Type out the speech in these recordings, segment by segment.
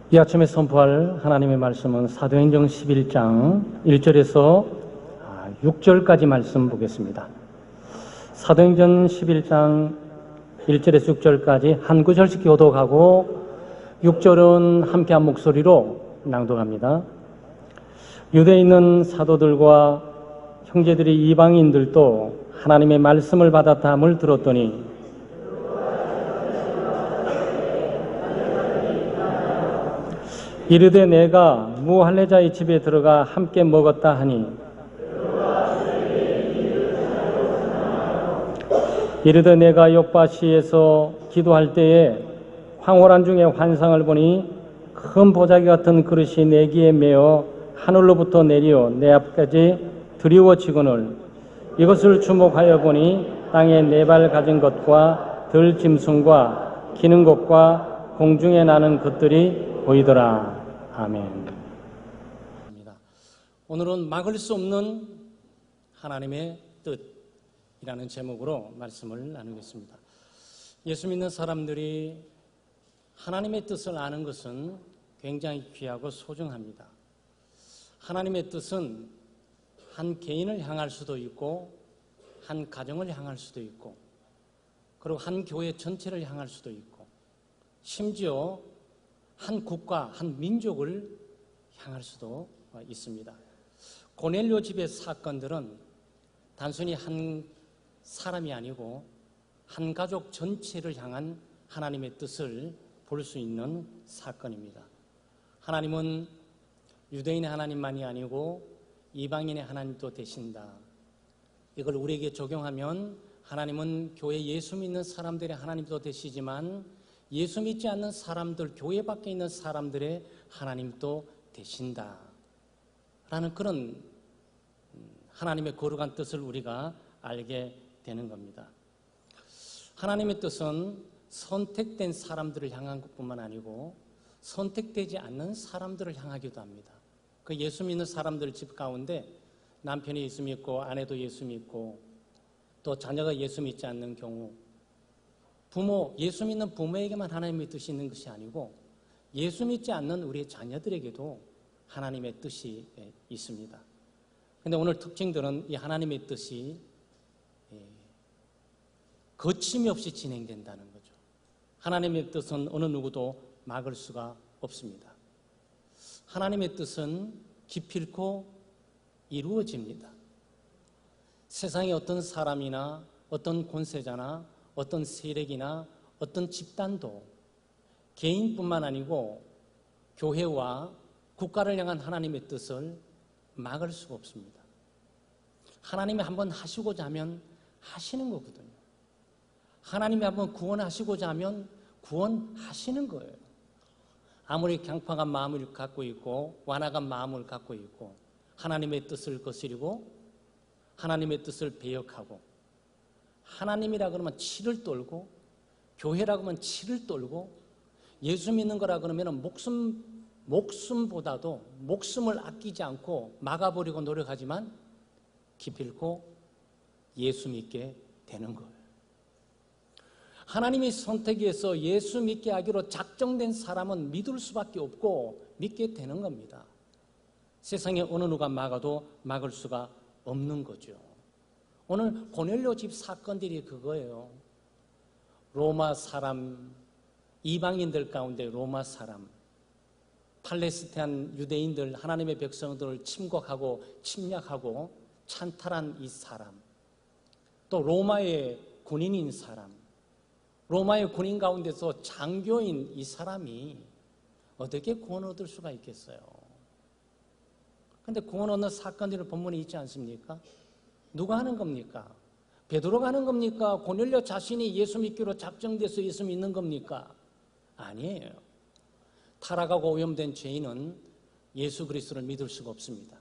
이 아침에 선포할 하나님의 말씀은 사도행전 11장 1절에서 6절까지 말씀 보겠습니다. 사도행전 11장 1절에서 6절까지 한 구절씩 교독하고 6절은 함께 한 목소리로 낭독합니다. 유대에 있는 사도들과 형제들이 이방인들도 하나님의 말씀을 받았다함을 들었더니 이르되 내가 무할례자의 집에 들어가 함께 먹었다 하니 이르되 내가 욥바시에서 기도할 때에 황홀한 중에 환상을 보니 큰 보자기 같은 그릇이 내 귀에 매어 하늘로부터 내려 내 앞까지 드리워지거늘 이것을 주목하여 보니 땅에 네 발 가진 것과 들짐승과 기는 것과 공중에 나는 것들이 보이더라. 아멘. 오늘은 막을 수 없는 하나님의 뜻이라는 제목으로 말씀을 나누겠습니다. 예수 믿는 사람들이 하나님의 뜻을 아는 것은 굉장히 귀하고 소중합니다. 하나님의 뜻은 한 개인을 향할 수도 있고 한 가정을 향할 수도 있고 그리고 한 교회 전체를 향할 수도 있고 심지어 한 국가, 한 민족을 향할 수도 있습니다. 고넬료 집의 사건들은 단순히 한 사람이 아니고 한 가족 전체를 향한 하나님의 뜻을 볼 수 있는 사건입니다. 하나님은 유대인의 하나님만이 아니고 이방인의 하나님도 되신다. 이걸 우리에게 적용하면 하나님은 교회 예수 믿는 사람들의 하나님도 되시지만 예수 믿지 않는 사람들, 교회 밖에 있는 사람들의 하나님도 되신다 라는 그런 하나님의 거룩한 뜻을 우리가 알게 되는 겁니다. 하나님의 뜻은 선택된 사람들을 향한 것뿐만 아니고 선택되지 않는 사람들을 향하기도 합니다. 그 예수 믿는 사람들 집 가운데 남편이 예수 믿고 아내도 예수 믿고 또 자녀가 예수 믿지 않는 경우 부모, 예수 믿는 부모에게만 하나님의 뜻이 있는 것이 아니고 예수 믿지 않는 우리 자녀들에게도 하나님의 뜻이 있습니다. 그런데 오늘 특징들은 이 하나님의 뜻이 거침이 없이 진행된다는 거죠. 하나님의 뜻은 어느 누구도 막을 수가 없습니다. 하나님의 뜻은 기필코 이루어집니다. 세상의 어떤 사람이나 어떤 권세자나 어떤 세력이나 어떤 집단도 개인뿐만 아니고 교회와 국가를 향한 하나님의 뜻을 막을 수가 없습니다. 하나님이 한번 하시고자 하면 하시는 거거든요. 하나님이 한번 구원하시고자 하면 구원하시는 거예요. 아무리 강팍한 마음을 갖고 있고 완악한 마음을 갖고 있고 하나님의 뜻을 거스리고 하나님의 뜻을 배역하고 하나님이라 그러면 치를 떨고 교회라 그러면 치를 떨고 예수 믿는 거라 그러면 목숨보다도 목숨을 아끼지 않고 막아버리고 노력하지만 기필코 예수 믿게 되는 거예요. 하나님의 선택에서 예수 믿게 하기로 작정된 사람은 믿을 수밖에 없고 믿게 되는 겁니다. 세상에 어느 누가 막아도 막을 수가 없는 거죠. 오늘 고넬료 집 사건들이 그거예요. 로마 사람, 이방인들 가운데 로마 사람, 팔레스타인 유대인들, 하나님의 백성들을 침공하고 침략하고 찬탈한 이 사람, 또 로마의 군인인 사람, 로마의 군인 가운데서 장교인 이 사람이 어떻게 구원 얻을 수가 있겠어요? 그런데 구원 얻는 사건들을 본문에 있지 않습니까? 누가 하는 겁니까? 베드로가 하는 겁니까? 고넬료 자신이 예수 믿기로 작정돼서 예수 믿는 겁니까? 아니에요. 타락하고 오염된 죄인은 예수 그리스도를 믿을 수가 없습니다.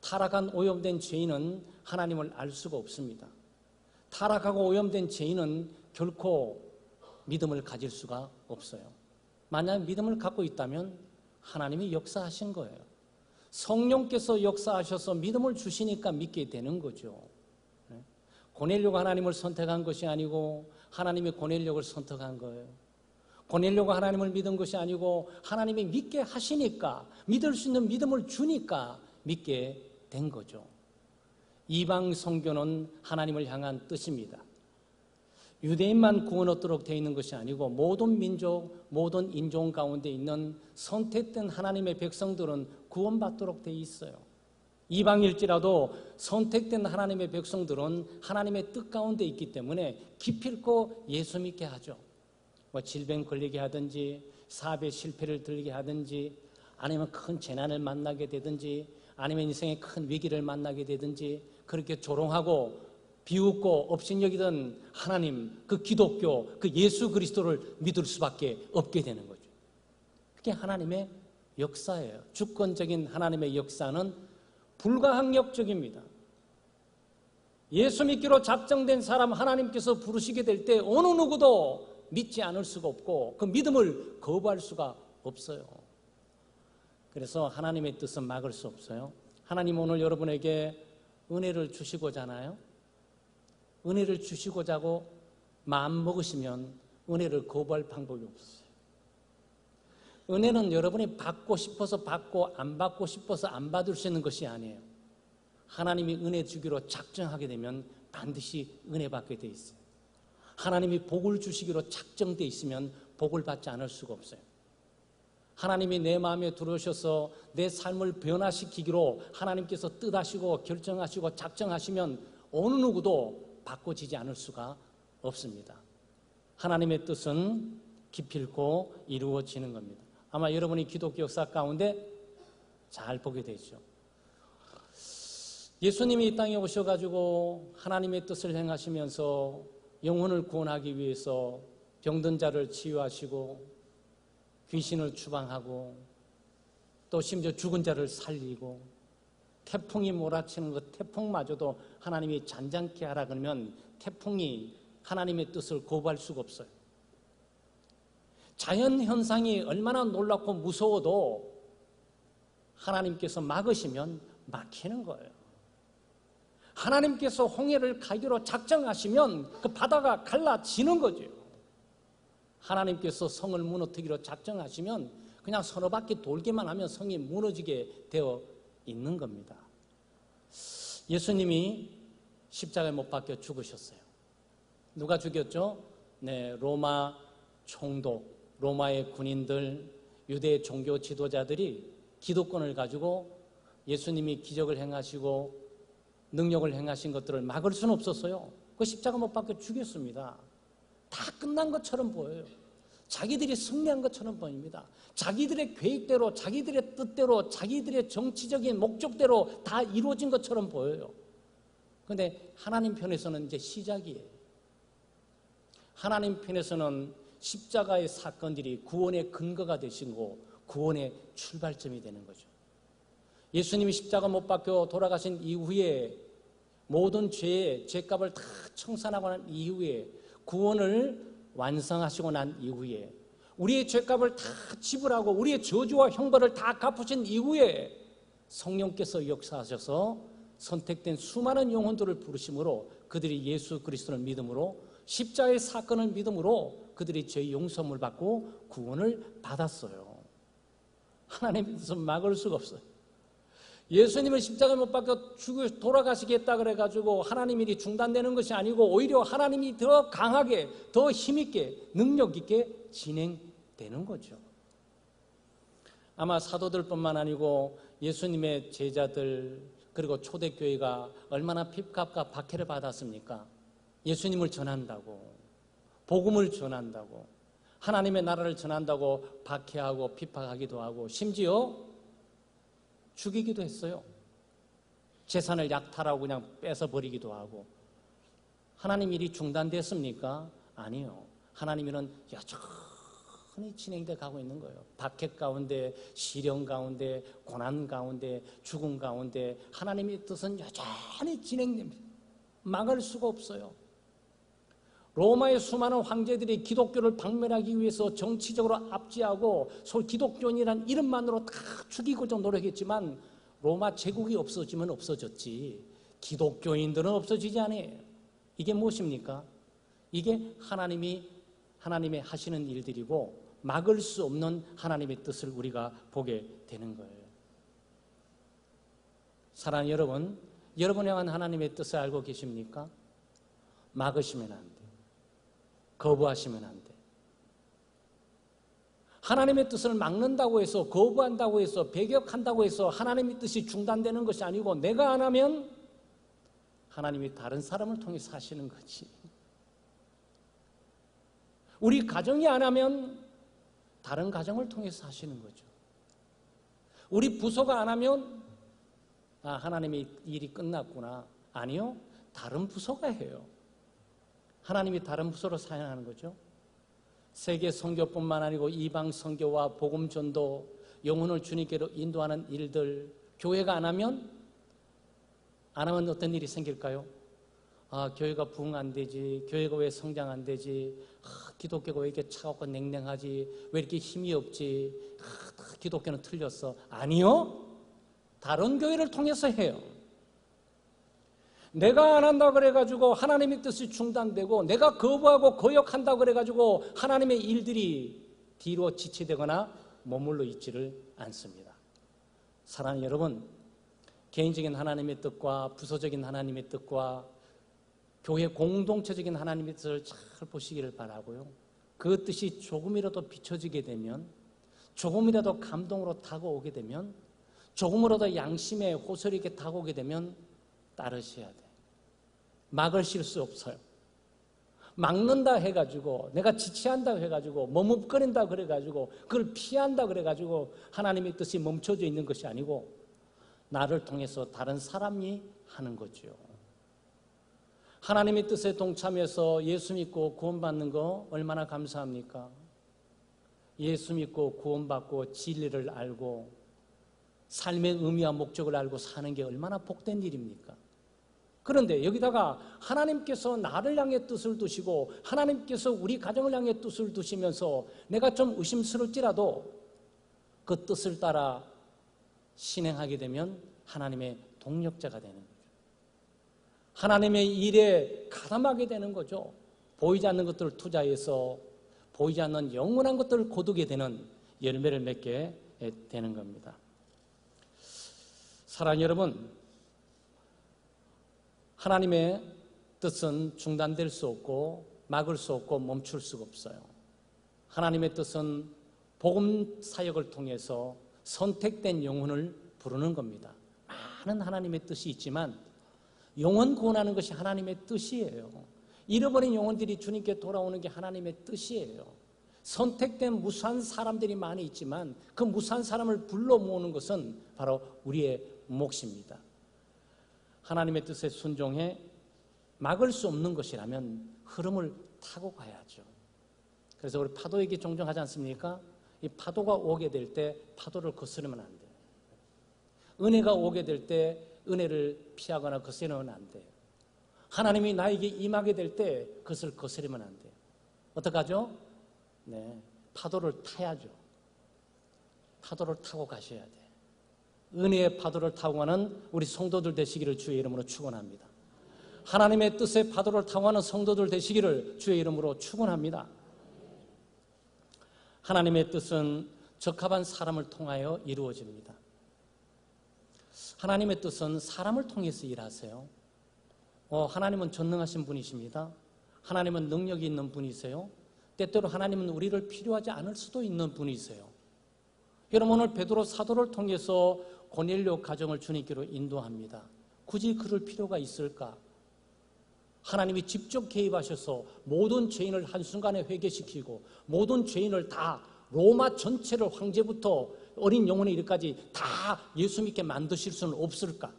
타락한 오염된 죄인은 하나님을 알 수가 없습니다. 타락하고 오염된 죄인은 결코 믿음을 가질 수가 없어요. 만약 믿음을 갖고 있다면 하나님이 역사하신 거예요. 성령께서 역사하셔서 믿음을 주시니까 믿게 되는 거죠. 고넬료가 하나님을 선택한 것이 아니고 하나님이 고넬료를 선택한 거예요. 보내려고 하나님을 믿은 것이 아니고 하나님이 믿게 하시니까, 믿을 수 있는 믿음을 주니까 믿게 된 거죠. 이방 선교는 하나님을 향한 뜻입니다. 유대인만 구원 얻도록 되어 있는 것이 아니고 모든 민족, 모든 인종 가운데 있는 선택된 하나님의 백성들은 구원받도록 되어 있어요. 이방일지라도 선택된 하나님의 백성들은 하나님의 뜻 가운데 있기 때문에 기필코 예수 믿게 하죠. 뭐 질병 걸리게 하든지, 사업의 실패를 들게 하든지, 아니면 큰 재난을 만나게 되든지, 아니면 인생의 큰 위기를 만나게 되든지, 그렇게 조롱하고 비웃고 업신여기던 하나님, 그 기독교, 그 예수 그리스도를 믿을 수밖에 없게 되는 거죠. 그게 하나님의 역사예요. 주권적인 하나님의 역사는 불가항력적입니다. 예수 믿기로 작정된 사람 하나님께서 부르시게 될 때 어느 누구도 믿지 않을 수가 없고 그 믿음을 거부할 수가 없어요. 그래서 하나님의 뜻은 막을 수 없어요. 하나님 오늘 여러분에게 은혜를 주시고자 하나요? 은혜를 주시고자 하고 마음 먹으시면 은혜를 거부할 방법이 없어요. 은혜는 여러분이 받고 싶어서 받고 안 받고 싶어서 안 받을 수 있는 것이 아니에요. 하나님이 은혜 주기로 작정하게 되면 반드시 은혜 받게 돼 있어요. 하나님이 복을 주시기로 작정돼 있으면 복을 받지 않을 수가 없어요. 하나님이 내 마음에 들어오셔서 내 삶을 변화시키기로 하나님께서 뜻하시고 결정하시고 작정하시면 어느 누구도 바꿔지지 않을 수가 없습니다. 하나님의 뜻은 기필코 이루어지는 겁니다. 아마 여러분이 기독교 역사 가운데 잘 보게 되죠. 예수님이 이 땅에 오셔가지고 하나님의 뜻을 행하시면서 영혼을 구원하기 위해서 병든 자를 치유하시고 귀신을 추방하고 또 심지어 죽은 자를 살리고 태풍이 몰아치는 것, 태풍마저도 하나님이 잔잔케 하라 그러면 태풍이 하나님의 뜻을 거부할 수가 없어요. 자연 현상이 얼마나 놀랍고 무서워도 하나님께서 막으시면 막히는 거예요. 하나님께서 홍해를 가기로 작정하시면 그 바다가 갈라지는 거죠. 하나님께서 성을 무너뜨리기로 작정하시면 그냥 서너 바퀴 돌기만 하면 성이 무너지게 되어 있는 겁니다. 예수님이 십자가에 못 박혀 죽으셨어요. 누가 죽였죠? 네, 로마 총독, 로마의 군인들, 유대 종교 지도자들이 기득권을 가지고 예수님이 기적을 행하시고 능력을 행하신 것들을 막을 수는 없었어요. 그 십자가 못 박혀 죽였습니다. 다 끝난 것처럼 보여요. 자기들이 승리한 것처럼 보입니다. 자기들의 계획대로, 자기들의 뜻대로, 자기들의 정치적인 목적대로 다 이루어진 것처럼 보여요. 그런데 하나님 편에서는 이제 시작이에요. 하나님 편에서는 십자가의 사건들이 구원의 근거가 되시고 구원의 출발점이 되는 거죠. 예수님이 십자가 못 박혀 돌아가신 이후에 모든 죄의 죄값을 다 청산하고 난 이후에 구원을 완성하시고 난 이후에 우리의 죄값을 다 지불하고 우리의 저주와 형벌을 다 갚으신 이후에 성령께서 역사하셔서 선택된 수많은 영혼들을 부르심으로 그들이 예수 그리스도를 믿음으로 십자가의 사건을 믿음으로 그들이 죄의 용서를 받고 구원을 받았어요. 하나님의 뜻은 막을 수가 없어요. 예수님을 십자가에 못 박혀 돌아가시겠다 그래가지고 하나님 일이 중단되는 것이 아니고 오히려 하나님이 더 강하게, 더 힘있게, 능력있게 진행되는 거죠. 아마 사도들뿐만 아니고 예수님의 제자들 그리고 초대교회가 얼마나 핍박과 박해를 받았습니까? 예수님을 전한다고, 복음을 전한다고, 하나님의 나라를 전한다고 박해하고 핍박하기도 하고 심지어 죽이기도 했어요. 재산을 약탈하고 그냥 뺏어버리기도 하고. 하나님 일이 중단됐습니까? 아니요. 하나님 일은 여전히 진행돼 가고 있는 거예요. 박해 가운데, 시련 가운데, 고난 가운데, 죽음 가운데 하나님의 뜻은 여전히 진행됩니다. 막을 수가 없어요. 로마의 수많은 황제들이 기독교를 박멸하기 위해서 정치적으로 압제하고 서울 기독교인이라는 이름만으로 다 죽이고자 노력했지만 로마 제국이 없어지면 없어졌지 기독교인들은 없어지지 않아요. 이게 무엇입니까? 이게 하나님의 하시는 일들이고 막을 수 없는 하나님의 뜻을 우리가 보게 되는 거예요. 사랑하는 여러분, 여러분에 관한 하나님의 뜻을 알고 계십니까? 막으시면 안 돼. 거부하시면 안 돼. 하나님의 뜻을 막는다고 해서, 거부한다고 해서, 배격한다고 해서 하나님의 뜻이 중단되는 것이 아니고, 내가 안 하면 하나님이 다른 사람을 통해서 하시는 거지. 우리 가정이 안 하면 다른 가정을 통해서 하시는 거죠. 우리 부서가 안 하면 하나님의 일이 끝났구나. 아니요, 다른 부서가 해요. 하나님이 다른 부서로 사용하는 거죠. 세계 선교뿐만 아니고 이방 선교와 복음 전도, 영혼을 주님께로 인도하는 일들, 교회가 안 하면 어떤 일이 생길까요? 교회가 부흥 안 되지, 교회가 왜 성장 안 되지, 기독교가 왜 이렇게 차갑고 냉랭하지, 왜 이렇게 힘이 없지, 기독교는 틀렸어. 아니요, 다른 교회를 통해서 해요. 내가 안 한다 그래가지고 하나님의 뜻이 중단되고, 내가 거부하고 거역한다 그래가지고 하나님의 일들이 뒤로 지체되거나 머물러 있지를 않습니다. 사랑하는 여러분, 개인적인 하나님의 뜻과 부서적인 하나님의 뜻과 교회 공동체적인 하나님의 뜻을 잘 보시기를 바라고요. 그 뜻이 조금이라도 비춰지게 되면, 조금이라도 감동으로 다가오게 되면, 조금이라도 양심의 호소리 이렇게 다가오게 되면 따르셔야 돼. 막으실 수 없어요. 막는다 해가지고, 내가 지체한다 해가지고, 머뭇거린다 그래가지고, 그걸 피한다 그래가지고 하나님의 뜻이 멈춰져 있는 것이 아니고, 나를 통해서 다른 사람이 하는 거죠. 하나님의 뜻에 동참해서 예수 믿고 구원받는 거 얼마나 감사합니까? 예수 믿고 구원받고 진리를 알고 삶의 의미와 목적을 알고 사는 게 얼마나 복된 일입니까? 그런데 여기다가 하나님께서 나를 향해 뜻을 두시고 하나님께서 우리 가정을 향해 뜻을 두시면서 내가 좀 의심스러울지라도 그 뜻을 따라 실행하게 되면 하나님의 동력자가 되는 거죠. 하나님의 일에 가담하게 되는 거죠. 보이지 않는 것들을 투자해서 보이지 않는 영원한 것들을 거두게 되는 열매를 맺게 되는 겁니다. 사랑하는 여러분, 하나님의 뜻은 중단될 수 없고 막을 수 없고 멈출 수가 없어요. 하나님의 뜻은 복음 사역을 통해서 선택된 영혼을 부르는 겁니다. 많은 하나님의 뜻이 있지만 영혼 구원하는 것이 하나님의 뜻이에요. 잃어버린 영혼들이 주님께 돌아오는 게 하나님의 뜻이에요. 선택된 무수한 사람들이 많이 있지만 그 무수한 사람을 불러 모으는 것은 바로 우리의 몫입니다. 하나님의 뜻에 순종해 막을 수 없는 것이라면 흐름을 타고 가야죠. 그래서 우리 파도 얘기 종종 하지 않습니까? 이 파도가 오게 될 때 파도를 거스르면 안 돼요. 은혜가 오게 될 때 은혜를 피하거나 거스르면 안 돼요. 하나님이 나에게 임하게 될 때 그것을 거스르면 안 돼요. 어떡하죠? 네, 파도를 타야죠. 파도를 타고 가셔야 돼요. 은혜의 파도를 타고 가는 우리 성도들 되시기를 주의 이름으로 축원합니다. 하나님의 뜻의 파도를 타고 가는 성도들 되시기를 주의 이름으로 축원합니다. 하나님의 뜻은 적합한 사람을 통하여 이루어집니다. 하나님의 뜻은 사람을 통해서 일하세요. 하나님은 전능하신 분이십니다. 하나님은 능력이 있는 분이세요. 때때로 하나님은 우리를 필요하지 않을 수도 있는 분이세요. 여러분, 오늘 베드로 사도를 통해서 고넬료 가정을 주님께로 인도합니다. 굳이 그럴 필요가 있을까? 하나님이 직접 개입하셔서 모든 죄인을 한순간에 회개시키고 모든 죄인을 다 로마 전체를 황제부터 어린 영혼에 이르기까지 다 예수 믿게 만드실 수는 없을까?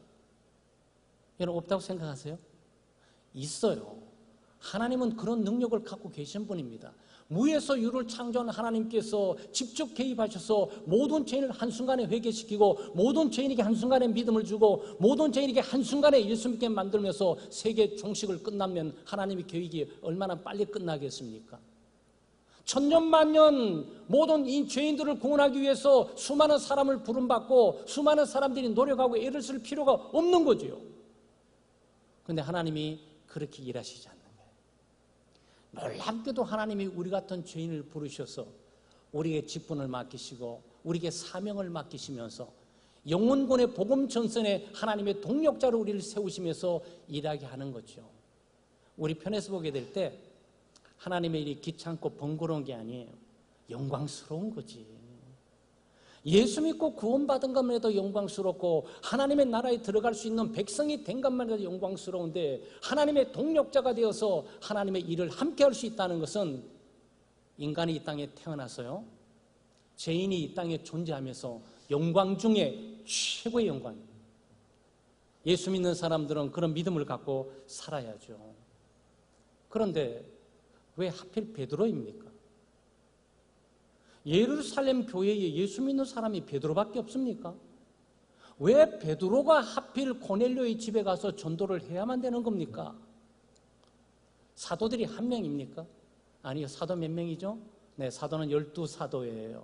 여러분, 없다고 생각하세요? 있어요. 하나님은 그런 능력을 갖고 계신 분입니다. 무에서 유를 창조한 하나님께서 직접 개입하셔서 모든 죄인을 한순간에 회개시키고 모든 죄인에게 한순간에 믿음을 주고 모든 죄인에게 한순간에 예수 믿게 만들면서 세계 종식을 끝나면 하나님의 계획이 얼마나 빨리 끝나겠습니까? 천년만년 모든 이 죄인들을 구원하기 위해서 수많은 사람을 부름받고 수많은 사람들이 노력하고 애를 쓸 필요가 없는 거죠. 그런데 하나님이 그렇게 일하시지 않는 거예요. 놀랍게도 하나님이 우리 같은 죄인을 부르셔서 우리에게 직분을 맡기시고 우리에게 사명을 맡기시면서 영혼권의 복음 전선에 하나님의 동력자로 우리를 세우시면서 일하게 하는 거죠. 우리 편에서 보게 될 때 하나님의 일이 귀찮고 번거로운 게 아니에요. 영광스러운 거지. 예수 믿고 구원받은 것만 해도 영광스럽고 하나님의 나라에 들어갈 수 있는 백성이 된 것만 해도 영광스러운데 하나님의 동력자가 되어서 하나님의 일을 함께 할 수 있다는 것은 인간이 이 땅에 태어나서요, 죄인이 이 땅에 존재하면서 영광 중에 최고의 영광이에요. 예수 믿는 사람들은 그런 믿음을 갖고 살아야죠. 그런데 왜 하필 베드로입니까? 예루살렘 교회에 예수 믿는 사람이 베드로밖에 없습니까? 왜 베드로가 하필 고넬료의 집에 가서 전도를 해야만 되는 겁니까? 사도들이 한 명입니까? 아니요. 사도 몇 명이죠? 네, 사도는 12사도예요.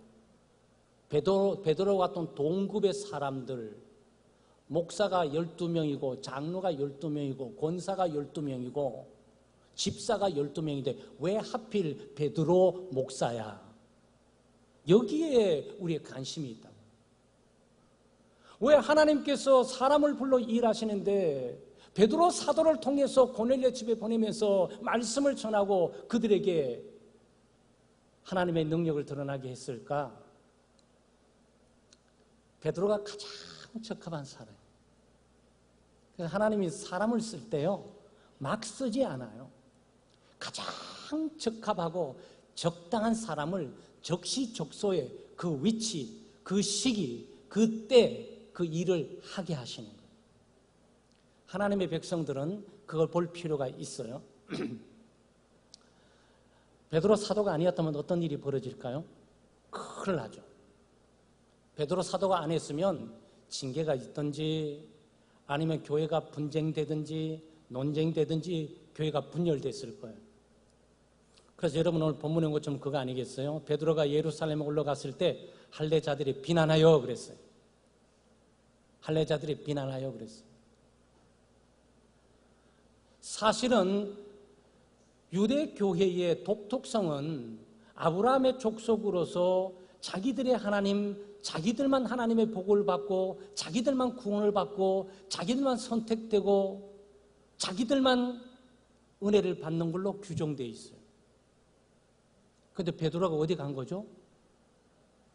베드로와 같은 동급의 사람들, 목사가 12명이고 장로가 12명이고 권사가 12명이고 집사가 12명인데 왜 하필 베드로 목사야? 여기에 우리의 관심이 있다고. 왜 하나님께서 사람을 불러 일하시는데 베드로 사도를 통해서 고넬료 집에 보내면서 말씀을 전하고 그들에게 하나님의 능력을 드러나게 했을까? 베드로가 가장 적합한 사람이에요. 그래서 하나님이 사람을 쓸 때요, 막 쓰지 않아요. 가장 적합하고 적당한 사람을 적시적소에 그 위치, 그 시기, 그 때, 그 일을 하게 하시는 거예요. 하나님의 백성들은 그걸 볼 필요가 있어요. 베드로 사도가 아니었다면 어떤 일이 벌어질까요? 큰일 나죠. 베드로 사도가 안 했으면 징계가 있든지 아니면 교회가 분쟁되든지 논쟁되든지 교회가 분열됐을 거예요. 그래서 여러분 오늘 본문에 온 것처럼 그거 아니겠어요? 베드로가 예루살렘에 올라갔을 때 할례자들이 비난하여 그랬어요. 할례자들이 비난하여 그랬어요. 사실은 유대교회의 독특성은 아브라함의 족속으로서 자기들의 하나님, 자기들만 하나님의 복을 받고 자기들만 구원을 받고 자기들만 선택되고 자기들만 은혜를 받는 걸로 규정되어 있어요. 그런데 베드로가 어디 간 거죠?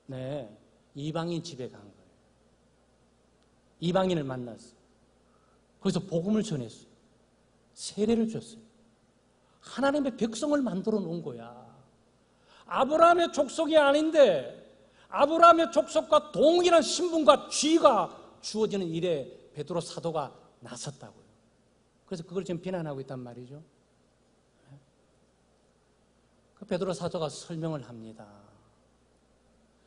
네, 이방인 집에 간 거예요. 이방인을 만났어요. 거기서 복음을 전했어요. 세례를 줬어요. 하나님의 백성을 만들어 놓은 거야. 아브라함의 족속이 아닌데 아브라함의 족속과 동일한 신분과 쥐가 주어지는 일에 베드로 사도가 나섰다고요. 그래서 그걸 지금 비난하고 있단 말이죠. 그 베드로 사도가 설명을 합니다.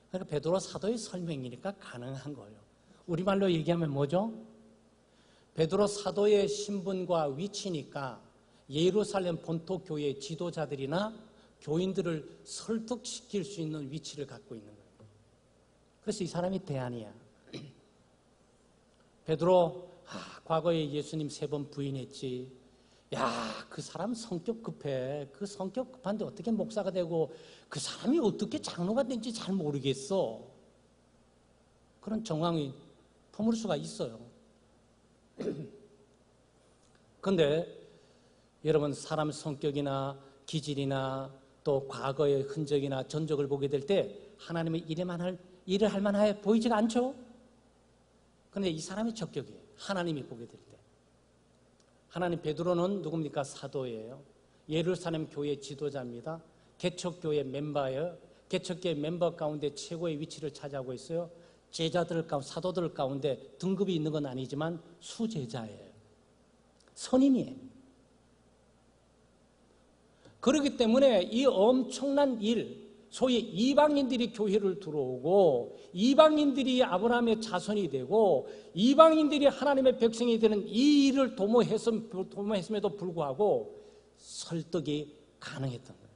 그러니까 베드로 사도의 설명이니까 가능한 거예요. 우리말로 얘기하면 뭐죠? 베드로 사도의 신분과 위치니까 예루살렘 본토 교회의 지도자들이나 교인들을 설득시킬 수 있는 위치를 갖고 있는 거예요. 그래서 이 사람이 대안이야. 베드로, 과거에 예수님 3번 부인했지. 야, 그 사람 성격 급해. 그 성격 급한데 어떻게 목사가 되고 그 사람이 어떻게 장로가 된지 잘 모르겠어. 그런 정황이 품을 수가 있어요. 그런데 여러분 사람 성격이나 기질이나 또 과거의 흔적이나 전적을 보게 될 때 하나님의 일을 할 만해 보이지가 않죠? 그런데 이 사람이 적격이에요. 하나님이 보게 될 때. 하나님, 베드로는 누굽니까? 사도예요. 예루살렘 교회 지도자입니다. 개척교회 멤버예요. 개척교회 멤버 가운데 최고의 위치를 차지하고 있어요. 제자들 가운데, 사도들 가운데 등급이 있는 건 아니지만 수제자예요. 선임이에요. 그렇기 때문에 이 엄청난 일, 소위 이방인들이 교회를 들어오고 이방인들이 아브라함의 자손이 되고 이방인들이 하나님의 백성이 되는 이 일을 도모했음에도 불구하고 설득이 가능했던 거예요.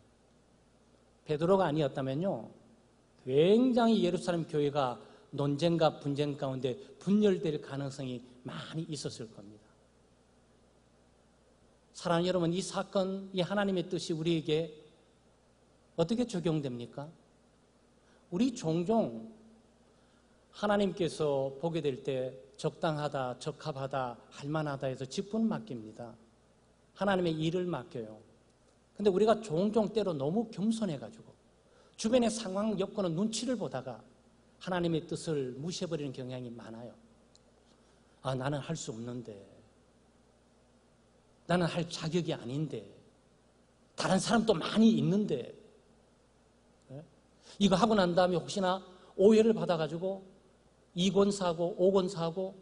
베드로가 아니었다면요, 굉장히 예루살렘 교회가 논쟁과 분쟁 가운데 분열될 가능성이 많이 있었을 겁니다. 사랑하는 여러분, 이 사건, 이 하나님의 뜻이 우리에게 어떻게 적용됩니까? 우리 종종 하나님께서 보게 될 때 적당하다, 적합하다, 할만하다 해서 직분 맡깁니다. 하나님의 일을 맡겨요. 근데 우리가 종종 때로 너무 겸손해가지고 주변의 상황, 여건은 눈치를 보다가 하나님의 뜻을 무시해버리는 경향이 많아요. 아, 나는 할 수 없는데, 나는 할 자격이 아닌데, 다른 사람도 많이 있는데, 이거 하고 난 다음에 혹시나 오해를 받아가지고 2권 사고 5권 사고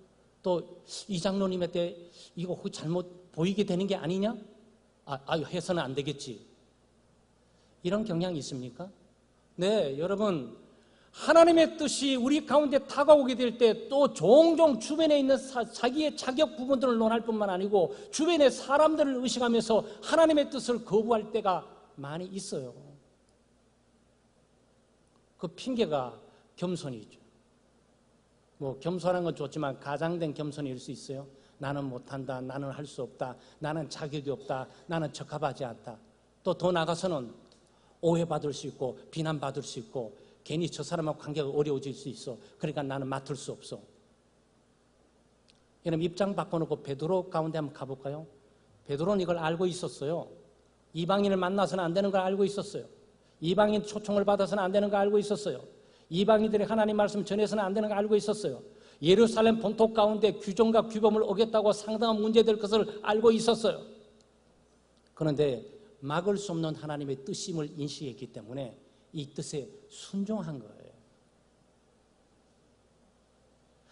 또 이 장로님한테 이거 혹시 잘못 보이게 되는 게 아니냐? 해서는 안 되겠지. 이런 경향이 있습니까? 네, 여러분, 하나님의 뜻이 우리 가운데 다가오게 될 때 또 종종 주변에 있는 자기의 자격 부분들을 논할 뿐만 아니고 주변의 사람들을 의식하면서 하나님의 뜻을 거부할 때가 많이 있어요. 그 핑계가 겸손이죠. 뭐 겸손한 건 좋지만 가장된 겸손일 수 있어요. 나는 못한다, 나는 할 수 없다, 나는 자격이 없다, 나는 적합하지 않다. 또 더 나가서는 오해받을 수 있고 비난받을 수 있고 괜히 저 사람하고 관계가 어려워질 수 있어. 그러니까 나는 맡을 수 없어. 여러분 입장 바꿔놓고 베드로 가운데 한번 가볼까요? 베드로는 이걸 알고 있었어요. 이방인을 만나서는 안 되는 걸 알고 있었어요. 이방인 초청을 받아서는 안 되는 걸 알고 있었어요. 이방인들이 하나님 말씀 전해서는 안 되는 걸 알고 있었어요. 예루살렘 본토 가운데 규정과 규범을 어겼다고 상당한 문제될 것을 알고 있었어요. 그런데 막을 수 없는 하나님의 뜻임을 인식했기 때문에 이 뜻에 순종한 거예요.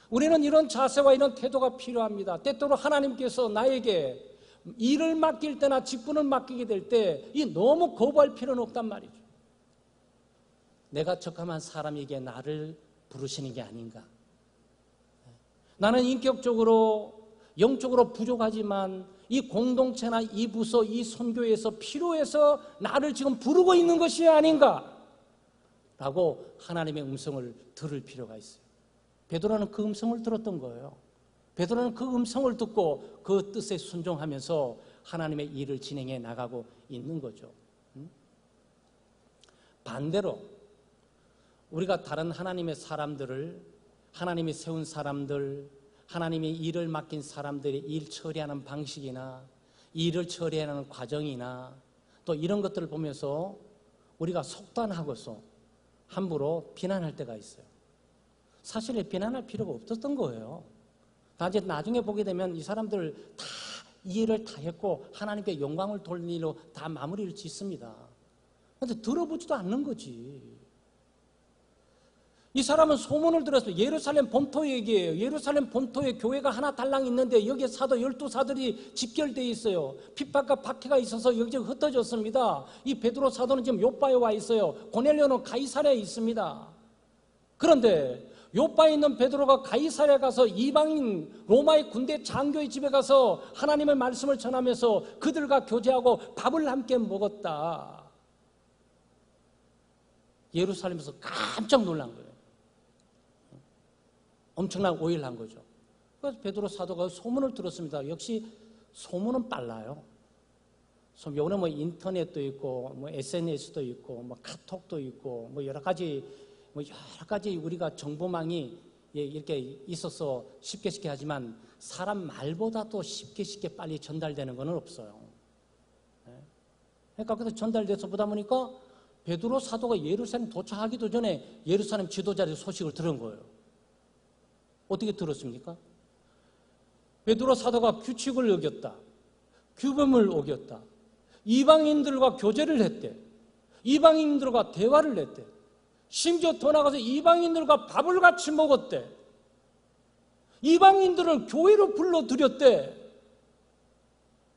우리는 이런 자세와 이런 태도가 필요합니다. 때때로 하나님께서 나에게 일을 맡길 때나 직분을 맡기게 될 때 너무 거부할 필요는 없단 말이죠. 내가 적합한 사람에게 나를 부르시는 게 아닌가. 나는 인격적으로 영적으로 부족하지만 이 공동체나 이 부서, 이 선교에서 필요해서 나를 지금 부르고 있는 것이 아닌가 라고 하나님의 음성을 들을 필요가 있어요. 베드로는 그 음성을 들었던 거예요. 베드로는 그 음성을 듣고 그 뜻에 순종하면서 하나님의 일을 진행해 나가고 있는 거죠. 반대로 우리가 다른 하나님의 사람들을, 하나님이 세운 사람들, 하나님의 일을 맡긴 사람들의 일 처리하는 방식이나 일을 처리하는 과정이나 또 이런 것들을 보면서 우리가 속단하고서 함부로 비난할 때가 있어요. 사실 비난할 필요가 없었던 거예요. 나중에 보게 되면 이 사람들 다 이해를 다 했고 하나님께 영광을 돌리는 일로 다 마무리를 짓습니다. 그런데 들어보지도 않는 거지. 이 사람은 소문을 들었어요. 예루살렘 본토에 얘기해요. 예루살렘 본토에 교회가 하나 달랑 있는데 여기에 사도 12사들이 집결되어 있어요. 핍박과 박해가 있어서 여기저기 흩어졌습니다. 이 베드로 사도는 지금 요빠에 와 있어요. 고넬료는 가이사랴에 있습니다. 그런데 요빠에 있는 베드로가 가이사랴에 가서 이방인 로마의 군대 장교의 집에 가서 하나님의 말씀을 전하면서 그들과 교제하고 밥을 함께 먹었다. 예루살렘에서 깜짝 놀란 거예요. 엄청난 오해를 한 거죠. 그래서 베드로 사도가 소문을 들었습니다. 역시 소문은 빨라요. 요번에 뭐 인터넷도 있고, 뭐 SNS도 있고, 뭐 카톡도 있고, 뭐 여러 가지 우리가 정보망이 이렇게 있어서 쉽게 하지만 사람 말보다도 쉽게 빨리 전달되는 건 없어요. 그러니까 그래서 전달돼서 보다 보니까 베드로 사도가 예루살렘 도착하기도 전에 예루살렘 지도자의 소식을 들은 거예요. 어떻게 들었습니까? 베드로 사도가 규칙을 어겼다. 규범을 어겼다. 이방인들과 교제를 했대. 이방인들과 대화를 했대. 심지어 더 나가서 이방인들과 밥을 같이 먹었대. 이방인들을 교회로 불러들였대.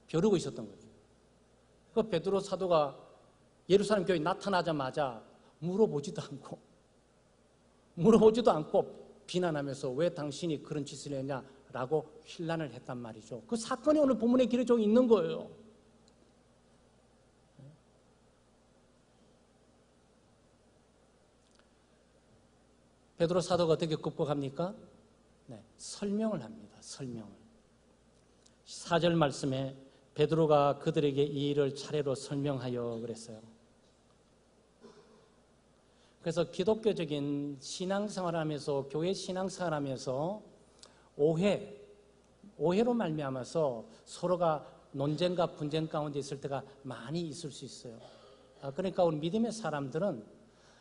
벼르고 있었던 거죠. 그 베드로 사도가 예루살렘 교회에 나타나자마자 물어보지도 않고 비난하면서 왜 당신이 그런 짓을 했냐라고 힐난을 했단 말이죠. 그 사건이 오늘 본문에 기록되어 있는 거예요. 베드로 사도가 어떻게 극복합니까? 설명을 합니다. 설명을. 4절 말씀에 베드로가 그들에게 이 일을 차례로 설명하여 그랬어요. 그래서 기독교적인 신앙생활하면서 교회 신앙생활하면서 오해로 말미암아서 서로가 논쟁과 분쟁 가운데 있을 때가 많이 있을 수 있어요. 그러니까 우리 믿음의 사람들은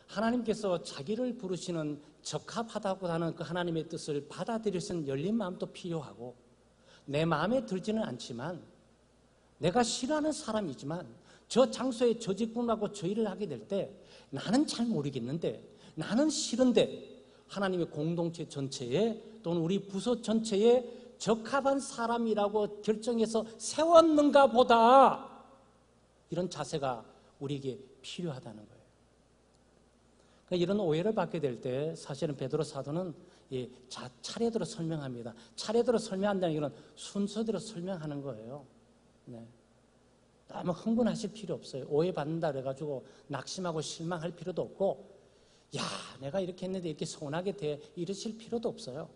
하나님께서 자기를 부르시는 적합하다고 하는 그 하나님의 뜻을 받아들일 수 있는 열린 마음도 필요하고, 내 마음에 들지는 않지만 내가 싫어하는 사람이지만 저 장소에 저 직분하고 저 일을 하게 될 때 나는 잘 모르겠는데, 나는 싫은데 하나님의 공동체 전체에 또는 우리 부서 전체에 적합한 사람이라고 결정해서 세웠는가 보다, 이런 자세가 우리에게 필요하다는 거예요. 그러니까 이런 오해를 받게 될 때 사실은 베드로 사도는 차례대로 설명합니다. 차례대로 설명한다는 것은 순서대로 설명하는 거예요. 네. 너무 흥분하실 필요 없어요. 오해받는다 그래가지고 낙심하고 실망할 필요도 없고, 야, 내가 이렇게 했는데 이렇게 서운하게 돼, 이러실 필요도 없어요.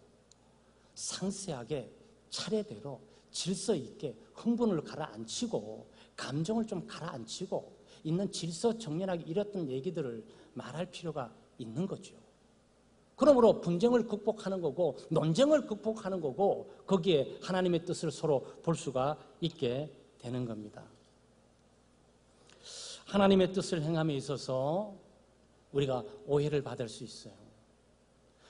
상세하게 차례대로 질서 있게 흥분을 가라앉히고 감정을 좀 가라앉히고 있는 질서 정연하게 이랬던 얘기들을 말할 필요가 있는 거죠. 그러므로 분쟁을 극복하는 거고 논쟁을 극복하는 거고, 거기에 하나님의 뜻을 서로 볼 수가 있게 되는 겁니다. 하나님의 뜻을 행함에 있어서 우리가 오해를 받을 수 있어요.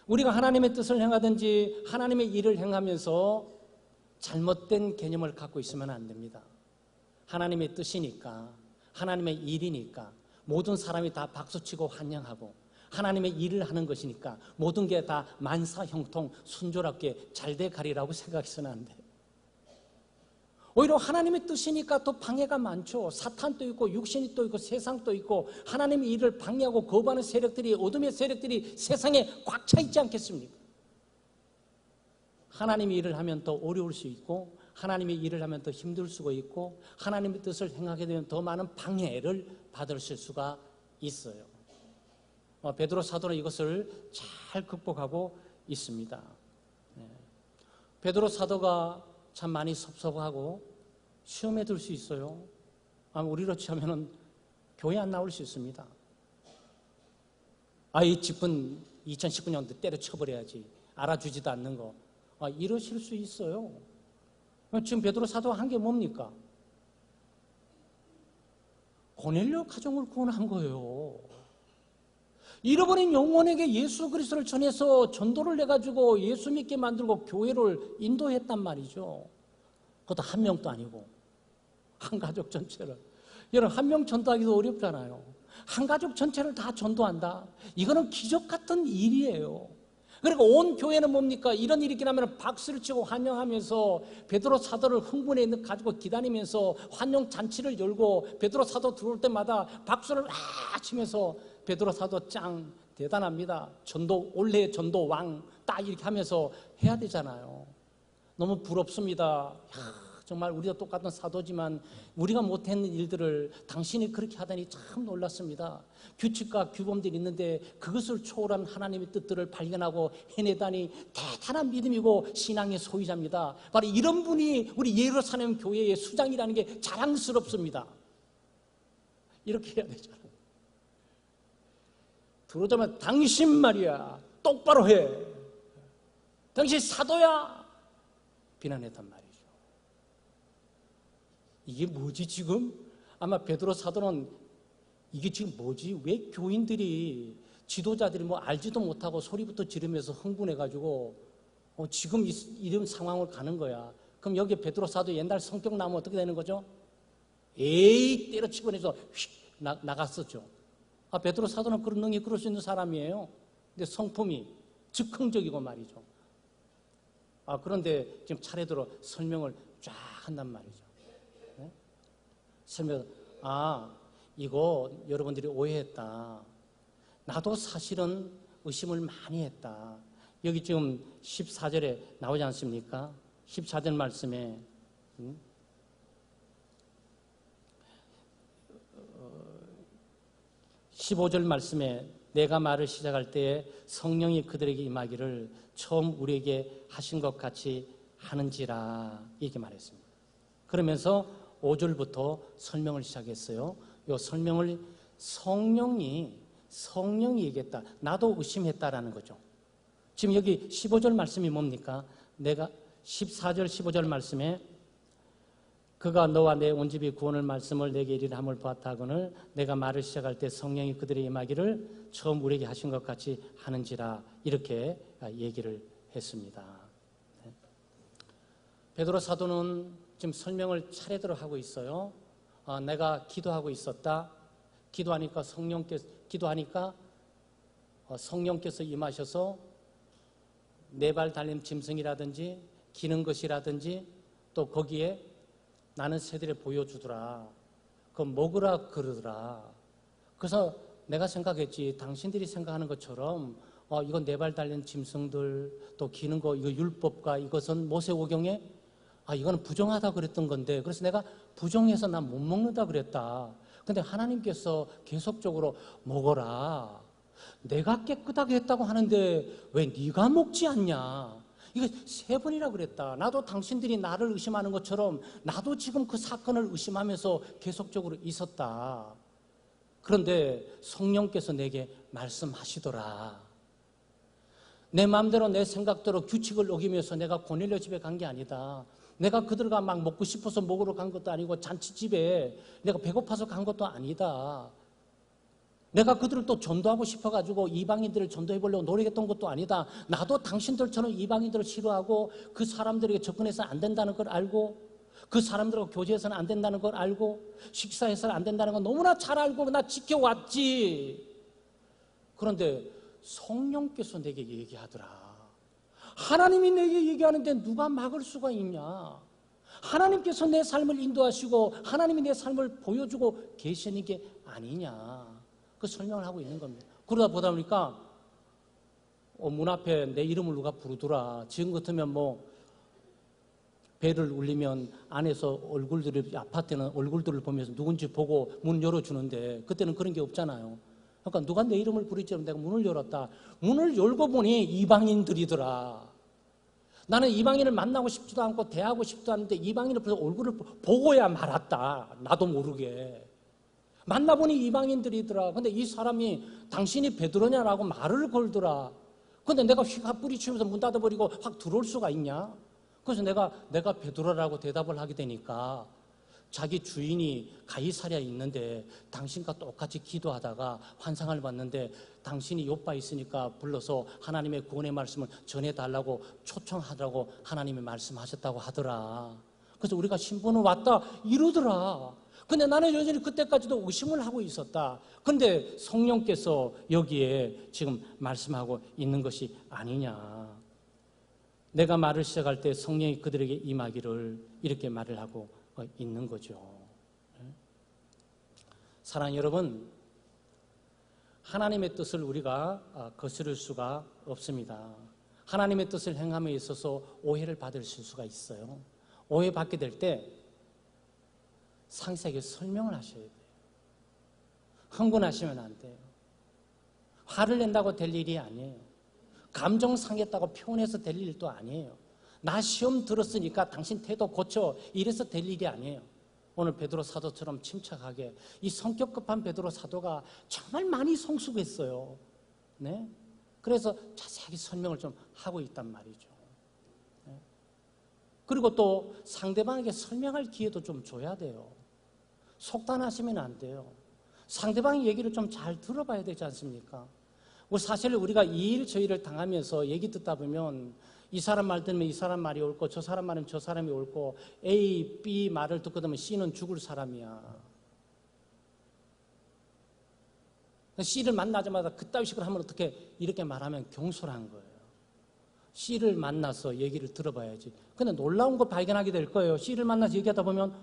우리가 하나님의 뜻을 행하든지 하나님의 일을 행하면서 잘못된 개념을 갖고 있으면 안 됩니다. 하나님의 뜻이니까, 하나님의 일이니까 모든 사람이 다 박수치고 환영하고, 하나님의 일을 하는 것이니까 모든 게 다 만사형통 순조롭게 잘 돼가리라고 생각해서는 안 돼요. 오히려 하나님의 뜻이니까 또 방해가 많죠. 사탄도 있고 육신이 또 있고 세상도 있고, 하나님의 일을 방해하고 거부하는 세력들이, 어둠의 세력들이 세상에 꽉 차 있지 않겠습니까? 하나님의 일을 하면 더 어려울 수 있고, 하나님의 일을 하면 더 힘들 수가 있고, 하나님의 뜻을 행하게 되면 더 많은 방해를 받으실 수가 있어요. 베드로 사도는 이것을 잘 극복하고 있습니다. 베드로 사도가 참 많이 섭섭하고 시험에 들 수 있어요. 우리로 치면은 교회 안 나올 수 있습니다. 이 집은 2019년도 때려쳐버려야지, 알아주지도 않는 거, 이러실 수 있어요. 지금 베드로 사도가 한 게 뭡니까? 고넬료 가정을 구원한 거예요. 잃어버린 영혼에게 예수 그리스도를 전해서 전도를 해가지고 예수 믿게 만들고 교회를 인도했단 말이죠. 그것도 한 명도 아니고 한 가족 전체를. 여러분, 한 명 전도하기도 어렵잖아요. 한 가족 전체를 다 전도한다? 이거는 기적 같은 일이에요. 그리고 온 교회는 뭡니까? 이런 일이 있긴 박수를 치고 환영하면서 베드로 사도를 흥분해 가지고 기다리면서 환영 잔치를 열고, 베드로 사도 들어올 때마다 박수를 치면서 베드로 사도 짱 대단합니다, 전도 올해 전도 왕 딱 이렇게 하면서 해야 되잖아요. 너무 부럽습니다. 정말 우리도 똑같은 사도지만 우리가 못했는 일들을 당신이 그렇게 하다니 참 놀랐습니다. 규칙과 규범들이 있는데 그것을 초월한 하나님의 뜻들을 발견하고 해내다니 대단한 믿음이고 신앙의 소유자입니다. 바로 이런 분이 우리 예루살렘 교회의 수장이라는 게 자랑스럽습니다. 이렇게 해야 되잖아요. 들어오자마자 당신 말이야, 똑바로 해, 당신 사도야, 비난했단 말이에요. 이게 뭐지 지금? 아마 베드로 사도는 이게 지금 뭐지? 왜 교인들이, 지도자들이 알지도 못하고 소리부터 지르면서 흥분해가지고 지금 이런 상황을 가는 거야. 그럼 여기 베드로 사도 옛날 성격 나오면 어떻게 되는 거죠? 에이 때려치고내서 휙 나갔었죠. 베드로 사도는 그런 능력이 그럴 수 있는 사람이에요. 근데 성품이 즉흥적이고 말이죠. 그런데 지금 차례대로 설명을 쫙 한단 말이죠. 설명, 이거 여러분들이 오해했다. 나도 사실은 의심을 많이 했다. 여기 지금 14절에 나오지 않습니까? 14절 말씀에 15절 말씀에 내가 말을 시작할 때에 성령이 그들에게 임하기를 처음 우리에게 하신 것 같이 하는지라, 이렇게 말했습니다. 그러면서 5절부터 설명을 시작했어요. 이 설명을 성령이 성령이 얘기했다. 나도 의심했다라는 거죠. 지금 여기 15절 말씀이 뭡니까? 내가 14절 15절 말씀에 그가 너와 내 온 집이 구원을 말씀을 내게 이르라 함을 보았다 하거늘 내가 말을 시작할 때 성령이 그들에게 임하기를 처음 우리에게 하신 것 같이 하는지라 이렇게 얘기를 했습니다. 베드로 사도는 지금 설명을 차례대로 하고 있어요. 내가 기도하고 있었다. 기도하니까 성령께서 임하셔서 네 발 달린 짐승이라든지 기는 것이라든지 또 거기에 나는 새들에 보여주더라. 그거 먹으라 그러더라. 그래서 내가 생각했지. 당신들이 생각하는 것처럼 이건 네 발 달린 짐승들 또 기는 거 이거 율법과 이것은 모세오경에 이거는 부정하다 그랬던 건데 그래서 내가 부정해서 난 못 먹는다 그랬다. 근데 하나님께서 계속적으로 먹어라. 내가 깨끗하게 했다고 하는데 왜 네가 먹지 않냐. 이거 3번이라 그랬다. 나도 당신들이 나를 의심하는 것처럼 나도 지금 그 사건을 의심하면서 계속적으로 있었다. 그런데 성령께서 내게 말씀하시더라. 내 마음대로 내 생각대로 규칙을 어기면서 내가 고넬료 집에 간 게 아니다. 내가 그들과 막 먹고 싶어서 먹으러 간 것도 아니고 잔치집에 내가 배고파서 간 것도 아니다. 내가 그들을 또 전도하고 싶어가지고 이방인들을 전도해 보려고 노력했던 것도 아니다. 나도 당신들처럼 이방인들을 싫어하고 그 사람들에게 접근해서는 안 된다는 걸 알고 그 사람들하고 교제해서는 안 된다는 걸 알고 식사해서는 안 된다는 걸 너무나 잘 알고 나 지켜왔지. 그런데 성령께서 내게 얘기하더라. 하나님이 내게 얘기하는데 누가 막을 수가 있냐. 하나님께서 내 삶을 인도하시고 하나님이 내 삶을 보여주고 계시는 게 아니냐. 그 설명을 하고 있는 겁니다. 그러다 보다 보니까 문 앞에 내 이름을 누가 부르더라. 지금 같으면 벨을 울리면 안에서 아파트는 얼굴들을 보면서 누군지 보고 문 열어주는데 그때는 그런 게 없잖아요. 그러니까 누가 내 이름을 부르지 내가 문을 열었다. 문을 열고 보니 이방인들이더라. 나는 이방인을 만나고 싶지도 않고 대하고 싶지도 않은데 이방인을 얼굴을 보고야 말았다. 나도 모르게. 만나보니 이방인들이더라. 근데 이 사람이 당신이 베드로냐라고 말을 걸더라. 근데 내가 휙 뿌리치면서 문 닫아버리고 확 들어올 수가 있냐? 그래서 내가 베드로라고 대답을 하게 되니까 자기 주인이 가이사랴에 있는데 당신과 똑같이 기도하다가 환상을 봤는데 당신이 요빠 있으니까 불러서 하나님의 구원의 말씀을 전해달라고 초청하라고 하나님이 말씀하셨다고 하더라. 그래서 우리가 신부는 왔다 이러더라. 근데 나는 여전히 그때까지도 의심을 하고 있었다. 근데 성령께서 여기에 지금 말씀하고 있는 것이 아니냐. 내가 말을 시작할 때 성령이 그들에게 임하기를 이렇게 말을 하고 있는 거죠. 사랑하는 여러분, 하나님의 뜻을 우리가 거스를 수가 없습니다. 하나님의 뜻을 행함에 있어서 오해를 받으실 수가 있어요. 오해받게 될 때 상세하게 설명을 하셔야 돼요. 흥분하시면 안 돼요. 화를 낸다고 될 일이 아니에요. 감정 상했다고 표현해서 될 일도 아니에요. 나 시험 들었으니까 당신 태도 고쳐 이래서 될 일이 아니에요. 오늘 베드로 사도처럼 침착하게 이 성격 급한 베드로 사도가 정말 많이 성숙했어요. 네? 그래서 자세하게 설명을 좀 하고 있단 말이죠. 네? 그리고 또 상대방에게 설명할 기회도 좀 줘야 돼요. 속단하시면 안 돼요. 상대방의 얘기를 좀 잘 들어봐야 되지 않습니까? 사실 우리가 이 일 저 일을 당하면서 얘기 듣다 보면 이 사람 말 들으면 이 사람 말이 옳고 저 사람 말은 저 사람이 옳고 A, B 말을 듣고 들으면 C는 죽을 사람이야. C를 만나자마자 그따위 식으로 하면 어떻게 이렇게 말하면 경솔한 거예요. C를 만나서 얘기를 들어봐야지. 근데 놀라운 거 발견하게 될 거예요. C를 만나서 얘기하다 보면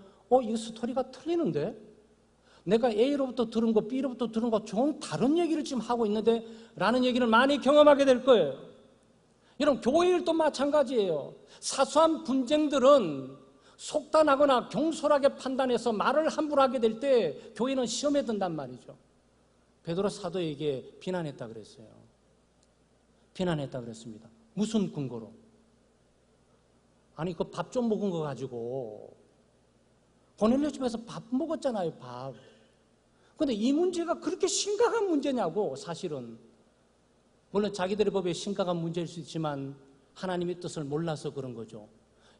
이 스토리가 틀리는데? 내가 A로부터 들은 거 B로부터 들은 거 좀 다른 얘기를 지금 하고 있는데 라는 얘기를 많이 경험하게 될 거예요. 여러분 교회 일도 마찬가지예요. 사소한 분쟁들은 속단하거나 경솔하게 판단해서 말을 함부로 하게 될 때 교회는 시험에 든단 말이죠. 베드로 사도에게 비난했다 그랬어요. 비난했다 그랬습니다. 무슨 근거로? 아니 그 밥 좀 먹은 거 가지고 고넬료 집에서 밥 먹었잖아요. 밥. 그런데 이 문제가 그렇게 심각한 문제냐고. 사실은 물론 자기들의 법에 심각한 문제일 수 있지만 하나님의 뜻을 몰라서 그런 거죠.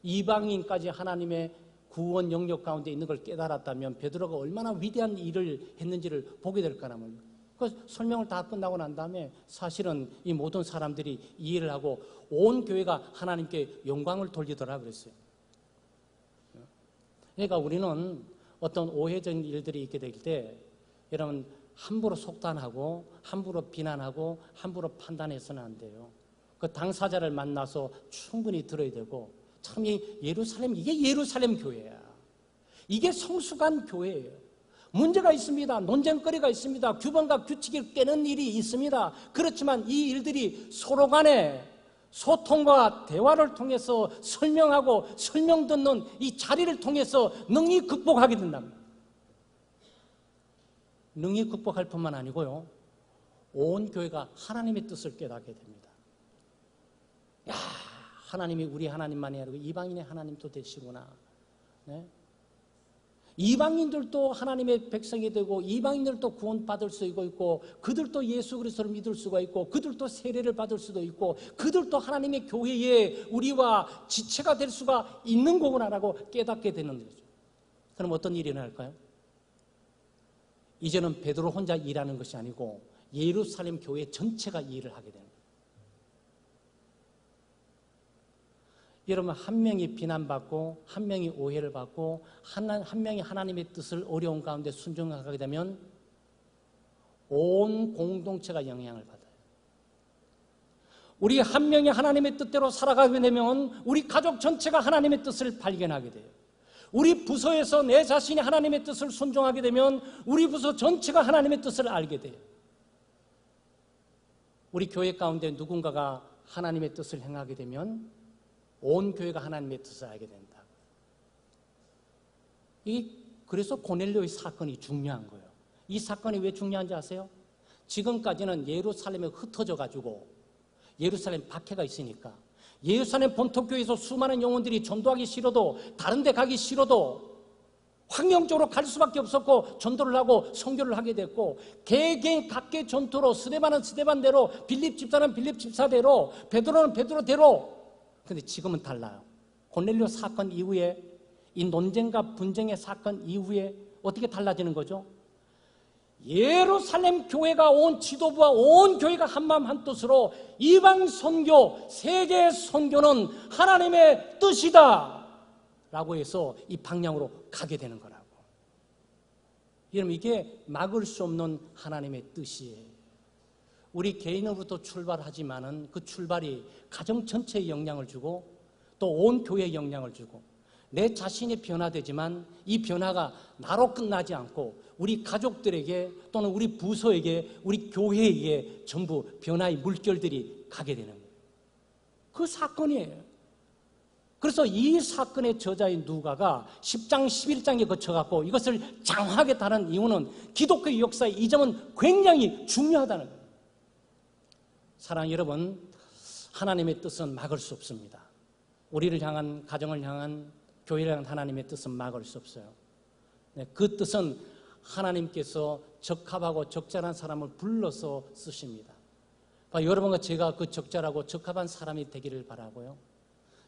이방인까지 하나님의 구원 영역 가운데 있는 걸 깨달았다면 베드로가 얼마나 위대한 일을 했는지를 보게 될 거라면, 그 설명을 다 끝나고 난 다음에 사실은 이 모든 사람들이 이해를 하고 온 교회가 하나님께 영광을 돌리더라 그랬어요. 그러니까 우리는 어떤 오해적인 일들이 있게 될 때 여러분 함부로 속단하고 함부로 비난하고 함부로 판단해서는 안 돼요. 그 당사자를 만나서 충분히 들어야 되고, 참 이 예루살렘, 이게 예루살렘 교회야. 이게 성숙한 교회예요. 문제가 있습니다. 논쟁거리가 있습니다. 규범과 규칙을 깨는 일이 있습니다. 그렇지만 이 일들이 서로 간에 소통과 대화를 통해서 설명하고 설명 듣는 이 자리를 통해서 능히 극복하게 된답니다. 능히 극복할 뿐만 아니고요, 온 교회가 하나님의 뜻을 깨닫게 됩니다. 야, 하나님이 우리 하나님만이 아니고 이방인의 하나님도 되시구나. 네? 이방인들도 하나님의 백성이 되고 이방인들도 구원받을 수 있고 그들도 예수 그리스도를 믿을 수가 있고 그들도 세례를 받을 수도 있고 그들도 하나님의 교회에 우리와 지체가 될 수가 있는 거구나라고 깨닫게 되는 거죠. 그럼 어떤 일이 일어날까요? 이제는 베드로 혼자 일하는 것이 아니고 예루살렘 교회 전체가 일을 하게 되는 거예요. 여러분, 한 명이 비난받고 한 명이 오해를 받고 한 명이 하나님의 뜻을 어려운 가운데 순종하게 되면 온 공동체가 영향을 받아요. 우리 한 명이 하나님의 뜻대로 살아가게 되면 우리 가족 전체가 하나님의 뜻을 발견하게 돼요. 우리 부서에서 내 자신이 하나님의 뜻을 순종하게 되면 우리 부서 전체가 하나님의 뜻을 알게 돼요. 우리 교회 가운데 누군가가 하나님의 뜻을 행하게 되면 온 교회가 하나님의 뜻을 알게 된다. 그래서 고넬료의 사건이 중요한 거예요. 이 사건이 왜 중요한지 아세요? 지금까지는 예루살렘에 흩어져 가지고 예루살렘 박해가 있으니까 예루살렘 본토교회에서 수많은 영혼들이 전도하기 싫어도 다른 데 가기 싫어도 환경적으로 갈 수밖에 없었고 전도를 하고 선교를 하게 됐고, 개개인 각계 전투로 스데반은 스데반대로, 빌립 집사는 빌립 집사대로, 베드로는 베드로대로. 그런데 지금은 달라요. 고넬료 사건 이후에, 이 논쟁과 분쟁의 사건 이후에 어떻게 달라지는 거죠? 예루살렘 교회가 온 지도부와 온 교회가 한마음 한뜻으로 이방 선교, 세계 선교는 하나님의 뜻이다 라고 해서 이 방향으로 가게 되는 거라고. 여러분, 이게 막을 수 없는 하나님의 뜻이에요. 우리 개인으로부터 출발하지만은 그 출발이 가정 전체에 영향을 주고 또 온 교회에 영향을 주고, 내 자신이 변화되지만 이 변화가 나로 끝나지 않고 우리 가족들에게 또는 우리 부서에게, 우리 교회에게 전부 변화의 물결들이 가게 되는 거예요. 그 사건이에요. 그래서 이 사건의 저자인 누가가 10장, 11장에 거쳐갖고 이것을 장하게 다룬 이유는 기독교의 역사의 이 점은 굉장히 중요하다는 거예요. 사랑하는 여러분, 하나님의 뜻은 막을 수 없습니다. 우리를 향한, 가정을 향한, 교회를 향한 하나님의 뜻은 막을 수 없어요. 그 뜻은 하나님께서 적합하고 적절한 사람을 불러서 쓰십니다. 여러분과 제가 그 적절하고 적합한 사람이 되기를 바라고요.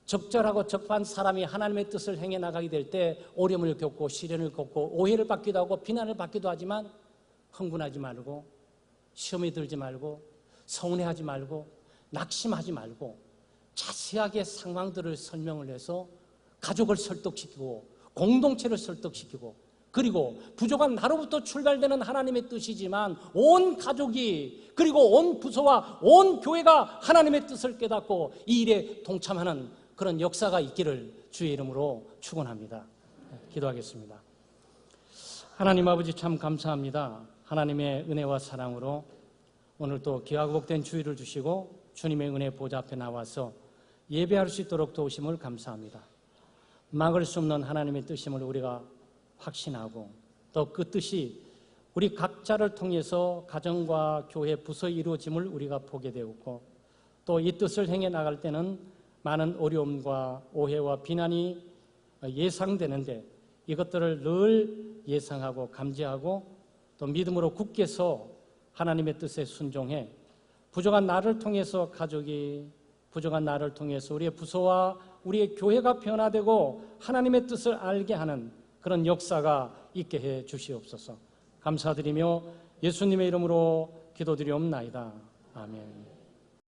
적절하고 적합한 사람이 하나님의 뜻을 행해 나가게 될 때 어려움을 겪고 시련을 겪고 오해를 받기도 하고 비난을 받기도 하지만 흥분하지 말고, 시험에 들지 말고, 서운해하지 말고, 낙심하지 말고 자세하게 상황들을 설명을 해서 가족을 설득시키고 공동체를 설득시키고, 그리고 부족한 나로부터 출발되는 하나님의 뜻이지만 온 가족이, 그리고 온 부서와 온 교회가 하나님의 뜻을 깨닫고 이 일에 동참하는 그런 역사가 있기를 주의 이름으로 축원합니다. 기도하겠습니다. 하나님 아버지, 참 감사합니다. 하나님의 은혜와 사랑으로 오늘 또 귀하고 복된 주일을 주시고 주님의 은혜 보좌 앞에 나와서 예배할 수 있도록 도우심을 감사합니다. 막을 수 없는 하나님의 뜻임을 우리가 확신하고, 또 그 뜻이 우리 각자를 통해서 가정과 교회, 부서에 이루어짐을 우리가 보게 되었고, 또 이 뜻을 행해 나갈 때는 많은 어려움과 오해와 비난이 예상되는데 이것들을 늘 예상하고 감지하고 또 믿음으로 굳게 서 하나님의 뜻에 순종해 부족한 나를 통해서 가족이, 부족한 나를 통해서 우리의 부서와 우리의 교회가 변화되고 하나님의 뜻을 알게 하는 그런 역사가 있게 해 주시옵소서. 감사드리며 예수님의 이름으로 기도드리옵나이다. 아멘.